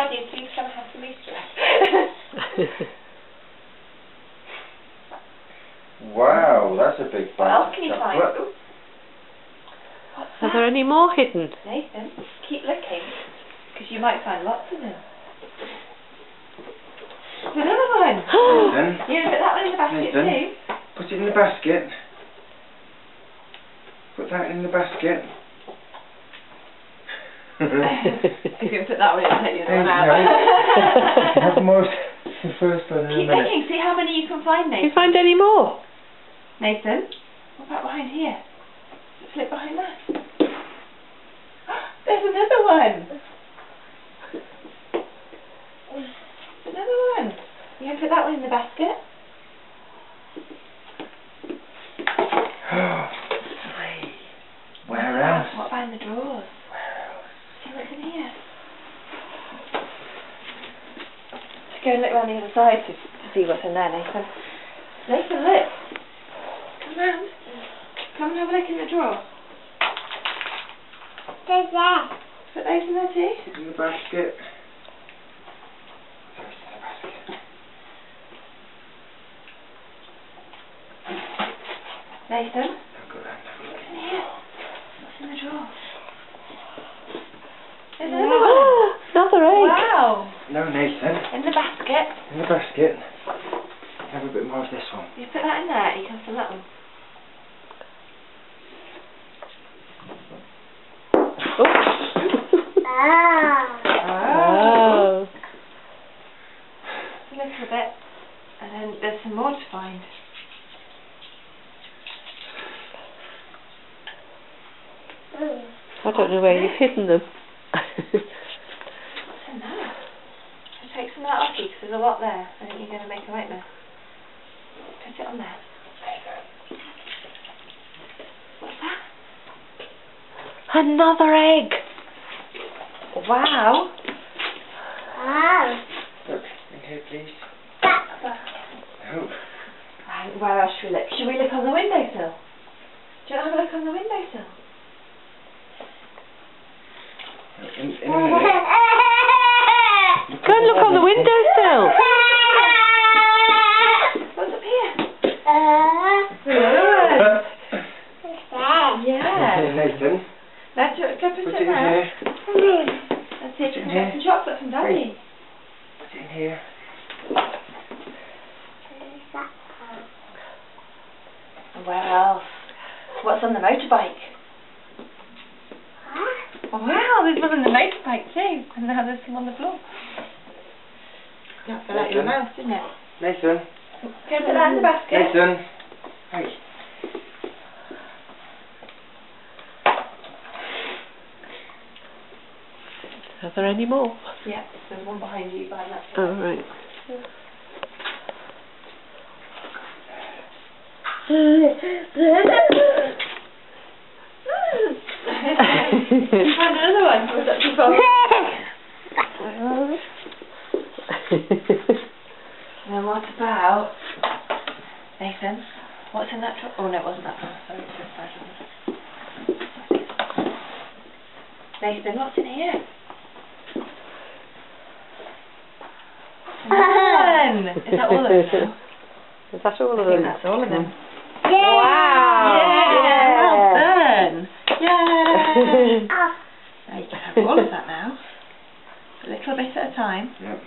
idea, so he's going to have some Easter eggs. Wow, that's a big What bag else of can you chocolate. find? Ooh. What's Are that? there any more hidden? Nathan, keep looking, because you might find lots of them. Another one! Nathan, You put that one in the basket Nathan. too. Put it in the basket. Put that in the basket. You can put that one in and take the other one Hey, out. Have most the first one in a Keep minute. looking, see how many you can find, Can Nathan. you find any more? Nathan, what about behind here? Flip behind that. There's another one. Another one. You can put that one in the basket. Where else? What about in the drawers? See what's in here. Let's go and look around the other side to see what's in there, Nathan. Nathan, look. Come round. Come and have a look in the drawer. There's that. Put those in there too. In the basket. Throw it in the basket. Nathan, Now go round and have a look. what's in here? What's in the drawer? There's another one. Another egg. Wow. No, Nathan. In the basket. In the basket. Have a bit more of this one. You put that in there, you can fill that one. Oh. A little bit. And then there's some more to find. I don't know where you've hidden them. What's in there? Just take some of that off you, because there's a lot there. I think you're going to make a nightmare. Put it on there. What's that? Another egg. Wow. Look, in here, please. Oh. Right, where else should we look? Should we look on the windowsill? Do you want to have a look on the windowsill? In a minute. Go and look on the windowsill. What's up here? Here, Yeah. Nathan. Now go put Put it it in there. here. Let's see if Put it you in can get here. some chocolate from Daddy. Put it in here. Where else? What's on the motorbike? Wow, there's one on the motorbike too. And now there's some on the floor. That fell out your mouth, didn't it? Nathan. Go and put that in the basket. Nathan. Hey. Are there any more? Yeah, there's one behind you, behind that. Oh, right. Find another one. Was that too far? Then what about Nathan? What's in that drawer? Oh no, it wasn't that one. Sorry, it's this side. Nathan, what's in here? One. Is that all of them? Is that all of I think them? that's all of them. Wow! Yeah! Well done! Yay! Now you can have all of that now. A little bit at a time. Yep.